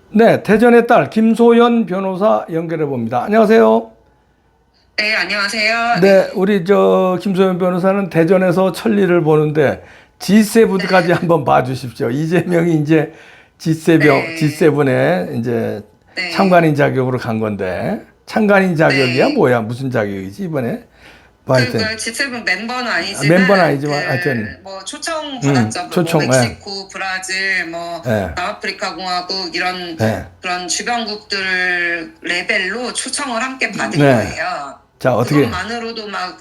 네, 태전의 딸 김소연 변호사 연결해 봅니다. 안녕하세요. 네, 안녕하세요. 네, 네. 우리 저 김소연 변호사는 대전에서 천리를 보는데 G7까지 네. 한번 봐주십시오. 이재명이 이제 네. G7에 이제 네. 참관인 자격으로 간 건데 참관인 자격이야 네. 뭐야 무슨 자격이지 이번에? 뭐 하여튼 G7 멤버는 멤버는 아니지만, 아니지만 하여튼 뭐, 초청 받았죠. 뭐, 초청 예, 멕시코, 브라질, 뭐, 예, 남아프리카 공화국, 이런, 예, 그런 주변국들 레벨로 초청을 함께 받은 네. 거예요. 자 어떻게 그것만으로도 막,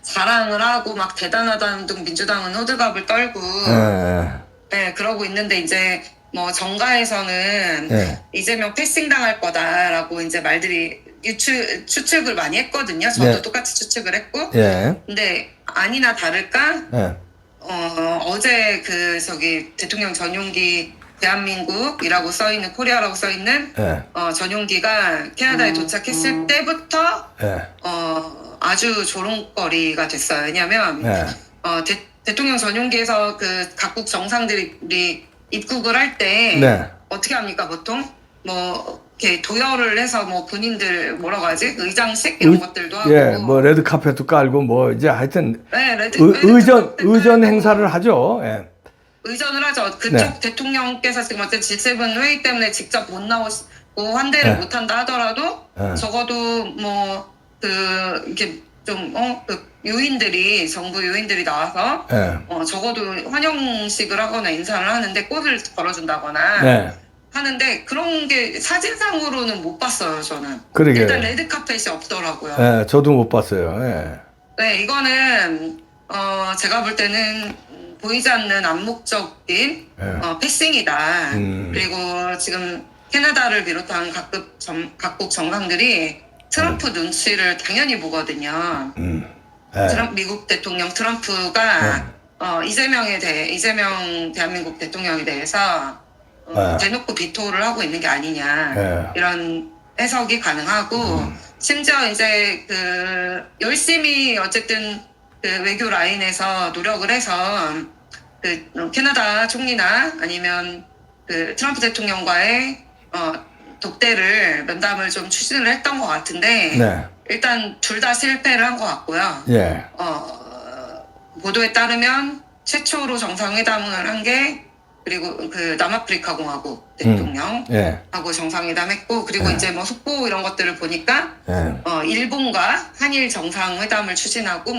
자랑을 하고, 막, 대단하다는 등 민주당은 호들갑을 떨고, 예, 예, 네, 그러고 있는데 이제 뭐 정가에서는 예, 이재명 패싱 당할 거다라고 이제 말들이 추측을 많이 했거든요. 저도 네, 똑같이 추측을 했고. 예, 근데 아니나 다를까 예, 어제 대통령 전용기 대한민국이라고 써 있는 코리아라고 써 있는 예, 전용기가 캐나다에 도착했을 때부터 예. 아주 조롱거리가 됐어요. 왜냐하면 예. 대통령 전용기에서 각국 정상들이 입국을 할 때 네. 어떻게 합니까 보통 뭐 이렇게 도열을 해서 뭐 본인들 뭐라고 하지 의장식 이런 것들도 예, 뭐 하고 레드 카펫도 깔고 뭐 이제 하여튼 네 의전 행사를 하죠. 예. 의전을 하죠. 네. 그쪽 대통령께서 지금 어쨌든 G7 회의 때문에 직접 못 나오고 환대를 예. 못 한다 하더라도 예. 적어도 뭐 이렇게 좀 요인들이 정부 요인들이 나와서 예. 적어도 환영식을 하거나 인사를 하는데 꽃을 걸어준다거나 네. 하는데 그런 게 사진상으로는 못 봤어요 저는. 그러게. 일단 레드 카펫이 없더라고요. 예, 저도 못 봤어요. 예. 네, 이거는 제가 볼 때는 보이지 않는 암묵적인 예. 패싱이다. 음. 그리고 지금 캐나다를 비롯한 각국 정상들이 트럼프 눈치를 당연히 보거든요. 예. 미국 대통령 트럼프가 이재명 대한민국 대통령에 대해서 대놓고 비토를 하고 있는 게 아니냐 예. 이런 해석이 가능하고 심지어 이제 열심히 어쨌든 외교 라인에서 노력을 해서 캐나다 총리나 아니면 트럼프 대통령과의 독대를 면담을 좀 추진을 했던 것 같은데 네. 일단 둘 다 실패를 한 것 같고요. 예. 보도에 따르면 최초로 정상회담을 한 게 그리고 남아프리카 공화국 대통령하고 예. 정상회담했고 그리고 예. 이제 뭐 속보 이런 것들을 보니까 예. 일본과 한일 정상회담을 추진하고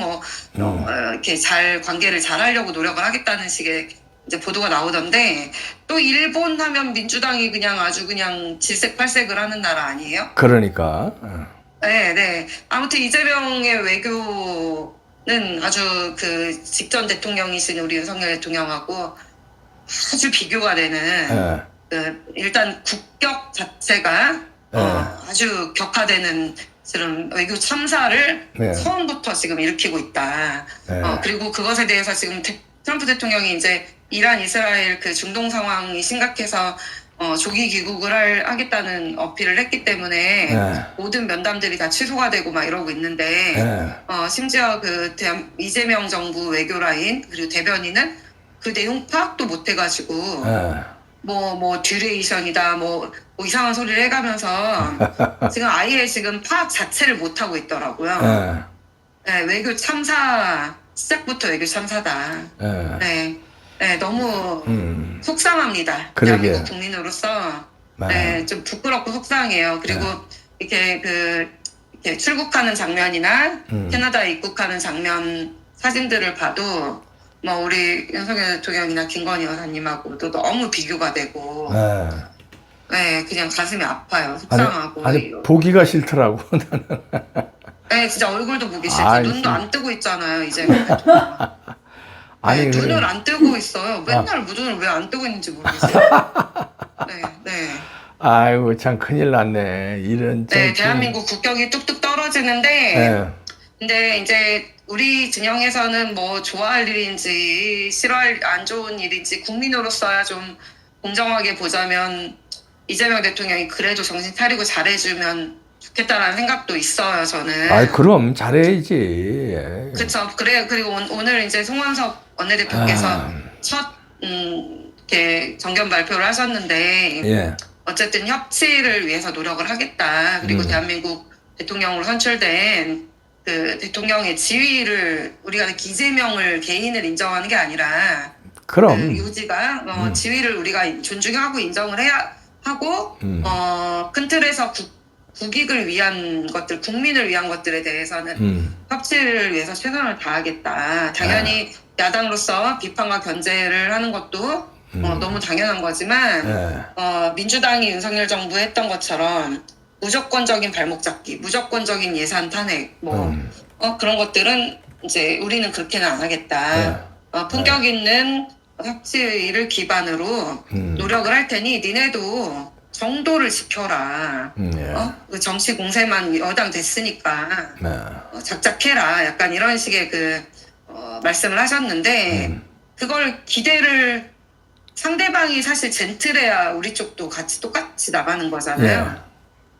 이렇게 관계를 잘 하려고 노력을 하겠다는 식의 이제 보도가 나오던데 또 일본 하면 민주당이 그냥 아주 그냥 질색팔색을 하는 나라 아니에요? 그러니까. 네, 네. 아무튼 이재명의 외교는 아주 직전 대통령이신 우리 윤석열 대통령하고 아주 비교가 되는 일단 국격 자체가 아주 격화되는 지금 외교 참사를 처음부터 지금 일으키고 있다. 그리고 그것에 대해서 지금 트럼프 대통령이 이제 이란 이스라엘 중동 상황이 심각해서 조기 귀국을 하겠다는 어필을 했기 때문에 모든 면담들이 다 취소가 되고 막 이러고 있는데 심지어 이재명 정부 외교 라인 그리고 대변인은 그 내용 파악도 못 해가지고 뭐 듀레이션이다 뭐 이상한 소리를 해가면서 지금 아예 지금 파악 자체를 못 하고 있더라고요. 네, 외교 참사 시작부터 외교 참사다. 네. 네, 너무 속상합니다. 그러게. 대한민국 국민으로서 네, 좀 부끄럽고 속상해요. 그리고 이렇게 출국하는 장면이나 캐나다에 입국하는 장면 사진들을 봐도 뭐 우리 윤석열 대통령이나 김건희 여사님하고도 너무 비교가 되고 네, 그냥 가슴이 아파요. 속상하고. 아니 보기가 싫더라고. 네, 진짜 얼굴도 보기 싫고 아이, 눈도 안 뜨고 있잖아요. 이재명 아니, 네, 눈을 그래. 안 뜨고 있어요. 맨날 눈을 왜 안 뜨고 있는지 모르겠어요. 네, 네. 아이고 참 큰일 났네. 이런 네, 대한민국 국격이 뚝뚝 떨어지는데, 근데 이제 우리 진영에서는 뭐 좋아할 일인지 싫어할 안 좋은 일인지 국민으로서야 좀 공정하게 보자면 이재명 대통령이 그래도 정신 차리고 잘해주면 좋겠다라는 생각도 있어요, 저는. 아이 그럼 잘해야지. 그쵸. 그리고 오늘 이제 송원석 원내대표께서 첫, 이렇게 정견 발표를 하셨는데, 어쨌든 협치를 위해서 노력을 하겠다. 그리고 대한민국 대통령으로 선출된 그 대통령의 지위를 우리가 이재명을 개인을 인정하는 게 아니라 그럼. 그 요지가 지위를 우리가 존중하고 인정을 해야 하고 큰 틀에서 국익을 위한 것들, 국민을 위한 것들에 대해서는 협치를 위해서 최선을 다하겠다. 당연히 야당으로서 비판과 견제를 하는 것도 너무 당연한 거지만 민주당이 윤석열 정부에 했던 것처럼 무조건적인 발목 잡기, 무조건적인 예산 탄핵, 그런 것들은 이제 우리는 그렇게는 안 하겠다. 품격 있는 협치를 기반으로 노력을 할 테니 니네도 정도를 지켜라. 그 정치 공세만 여당 됐으니까 작작해라. 약간 이런 식의 말씀을 하셨는데 그걸 기대를 상대방이 사실 젠틀해야 우리 쪽도 같이 똑같이 나가는 거잖아요.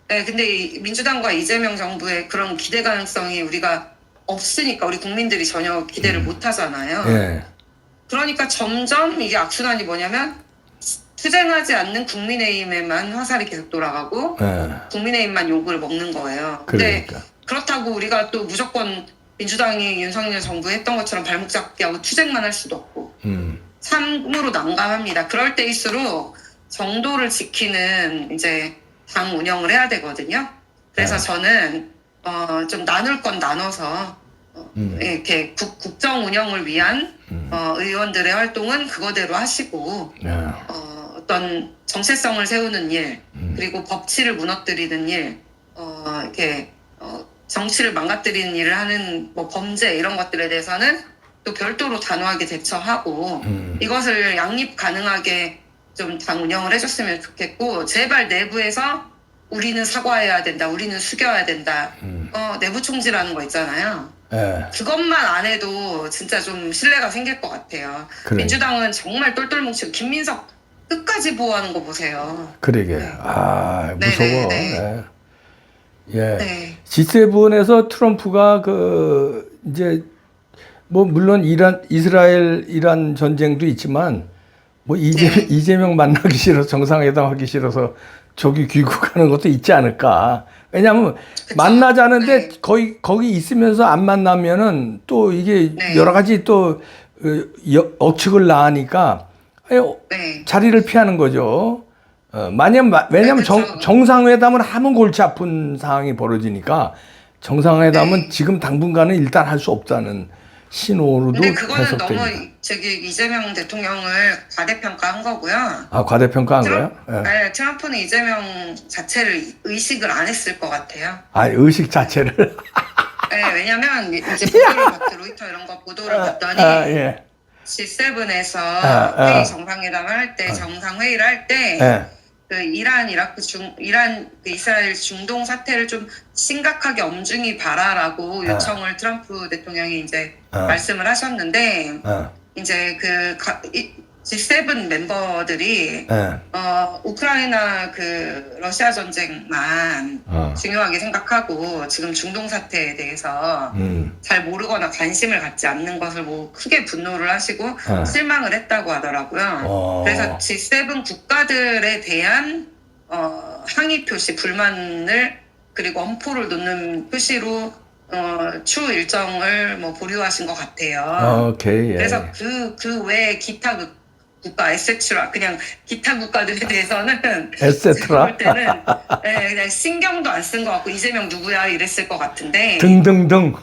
네, 근데 이 민주당과 이재명 정부의 그런 기대 가능성이 우리가 없으니까 우리 국민들이 전혀 기대를 못 하잖아요. 그러니까 점점 이게 악순환이 뭐냐면 투쟁하지 않는 국민의힘에만 화살이 계속 돌아가고 국민의힘만 욕을 먹는 거예요. 근데 그러니까. 그렇다고 우리가 또 무조건 민주당이 윤석열 정부 했던 것처럼 발목 잡기 하고 투쟁만 할 수도 없고 참으로 난감합니다. 그럴 때일수록 정도를 지키는 이제 당 운영을 해야 되거든요. 그래서 저는 좀 나눌 건 나눠서 이렇게 국정 운영을 위한 의원들의 활동은 그거대로 하시고 어떤 정체성을 세우는 일 그리고 법치를 무너뜨리는 일 이렇게 정치를 망가뜨리는 일을 하는 뭐 범죄 이런 것들에 대해서는 또 별도로 단호하게 대처하고 이것을 양립 가능하게 좀 당 운영을 해줬으면 좋겠고 제발 내부에서 우리는 사과해야 된다, 우리는 숙여야 된다, 내부 총질하는 거 있잖아요. 그것만 안 해도 진짜 좀 신뢰가 생길 것 같아요. 그래. 민주당은 정말 똘똘 뭉치고 김민석 끝까지 보호하는 거 보세요. 그러게. 네. 무서워. 네. 네. G7에서 트럼프가 이제 뭐 물론 이스라엘 이란 전쟁도 있지만 뭐 이재명 만나기 싫어서 정상회담 하기 싫어서 저기 귀국하는 것도 있지 않을까. 왜냐하면 그쵸? 만나자는데 거기 있으면서 안 만나면은 또 이게 여러 가지 또 억측을 낳으니까 자리를 피하는 거죠. 왜냐면 정상회담을 하면 골치 아픈 상황이 벌어지니까 정상회담은 지금 당분간은 일단 할 수 없다는 신호로도 근데 그거는 해석됩니다. 너무 이재명 대통령을 과대평가한 거고요. 과대평가한 거예요? 네, 트럼프는 이재명 자체를 의식을 안 했을 것 같아요. 의식 자체를. 네, 왜냐면 이제 로이터 이런 거 보도를 봤더니 G7에서 회의 정상회담을 할 때 정상회의를 할 때 이란 이스라엘 중동 사태를 좀 심각하게 엄중히 봐라라고 요청을 트럼프 대통령이 이제 말씀을 하셨는데 이제 G7 멤버들이 우크라이나 러시아 전쟁만 중요하게 생각하고 지금 중동 사태에 대해서 잘 모르거나 관심을 갖지 않는 것을 크게 분노를 하시고 실망을 했다고 하더라고요. 그래서 G7 국가들에 대한 항의 표시, 불만을 그리고 엄포를 놓는 표시로 추후 일정을 보류하신 것 같아요. 오케이. 그래서 그 외에 기타 국가 에세트라 그냥 기타 국가들에 대해서는 에세트라 볼 때는 그냥 신경도 안 쓴 것 같고 이재명 누구야 이랬을 것 같은데 등등등.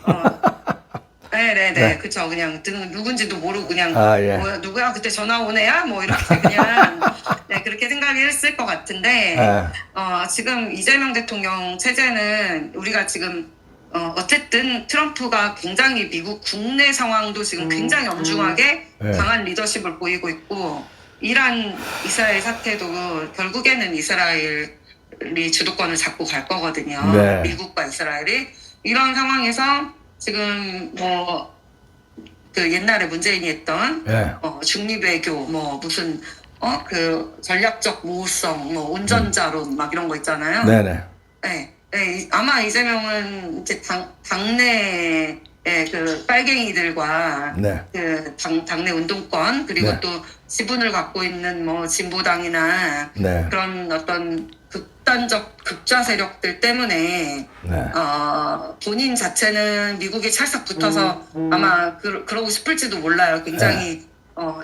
네네네 그쵸 그냥 누군지도 모르고 그냥 뭐야 누구야 그때 전화 온 애야 뭐 이렇게 그냥 그렇게 생각했을 것 같은데 지금 이재명 대통령 체제는 우리가 지금 어쨌든 트럼프가 굉장히 미국 국내 상황도 지금 굉장히 엄중하게 강한 리더십을 보이고 있고 이란 이스라엘 사태도 결국에는 이스라엘이 주도권을 잡고 갈 거거든요. 미국과 이스라엘이 이런 상황에서 지금 옛날에 문재인이 했던 중립외교 무슨 전략적 모호성 온전자론 막 이런 거 있잖아요. 아마 이재명은 이제 당내에 예, 그 빨갱이들과 네. 그 당내 운동권 그리고 네. 또 지분을 갖고 있는 뭐 진보당이나 네. 그런 어떤 극단적 극좌 세력들 때문에 네. 본인 자체는 미국에 찰싹 붙어서 아마 그러고 싶을지도 몰라요. 굉장히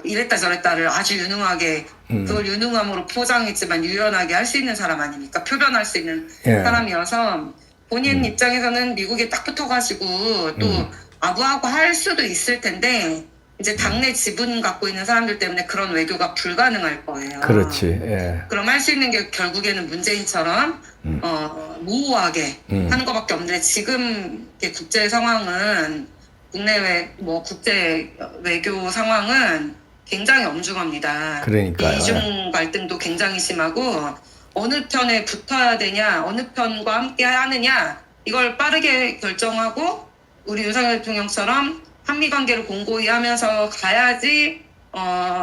이랬다 저랬다를 아주 유능하게 그걸 유능함으로 포장했지만 유연하게 할 수 있는 사람 아닙니까? 표변할 수 있는 예. 사람이어서 본인 입장에서는 미국에 딱 붙어가지고 또 아부하고 할 수도 있을 텐데 이제 당내 지분 갖고 있는 사람들 때문에 그런 외교가 불가능할 거예요. 그렇지. 예. 그럼 할 수 있는 게 결국에는 문재인처럼 모호하게 하는 것밖에 없는데 지금 이렇게 국제 상황은 국내외 뭐 국제 외교 상황은 굉장히 엄중합니다. 그러니까요. 이중 갈등도 굉장히 심하고 어느 편에 붙어야 되냐, 어느 편과 함께 하느냐 이걸 빠르게 결정하고 우리 윤석열 대통령처럼 한미 관계를 공고히 하면서 가야지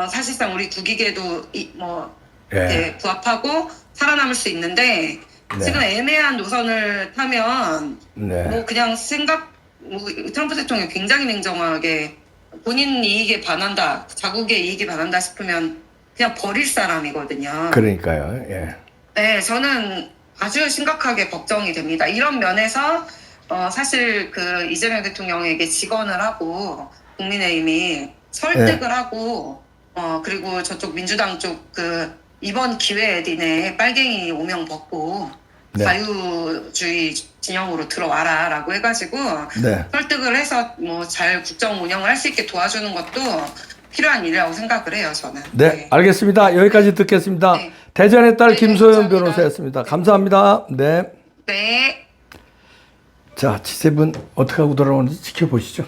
사실상 우리 국익에도 이렇게 부합하고 살아남을 수 있는데 네. 지금 애매한 노선을 타면 네. 뭐 그냥 트럼프 대통령이 굉장히 냉정하게 본인 이익에 반한다, 자국의 이익에 반한다 싶으면 그냥 버릴 사람이거든요. 그러니까요. 예. 네, 저는 아주 심각하게 걱정이 됩니다. 이런 면에서 사실 그 이재명 대통령에게 직언을 하고 국민의힘이 설득을 하고 그리고 저쪽 민주당 쪽 그 이번 기회에 니네 빨갱이 오명 벗고 네. 자유주의 진영으로 들어와라라고 해가지고 네. 설득을 해서 뭐 잘 국정 운영을 할 수 있게 도와주는 것도 필요한 일이라고 생각을 해요, 저는. 네, 알겠습니다. 여기까지 듣겠습니다. 네. 대전의 딸 네, 김소연 감사합니다. 변호사였습니다. 감사합니다. 네. 네. 자, G7 어떻게 하고 돌아오는지 지켜보시죠.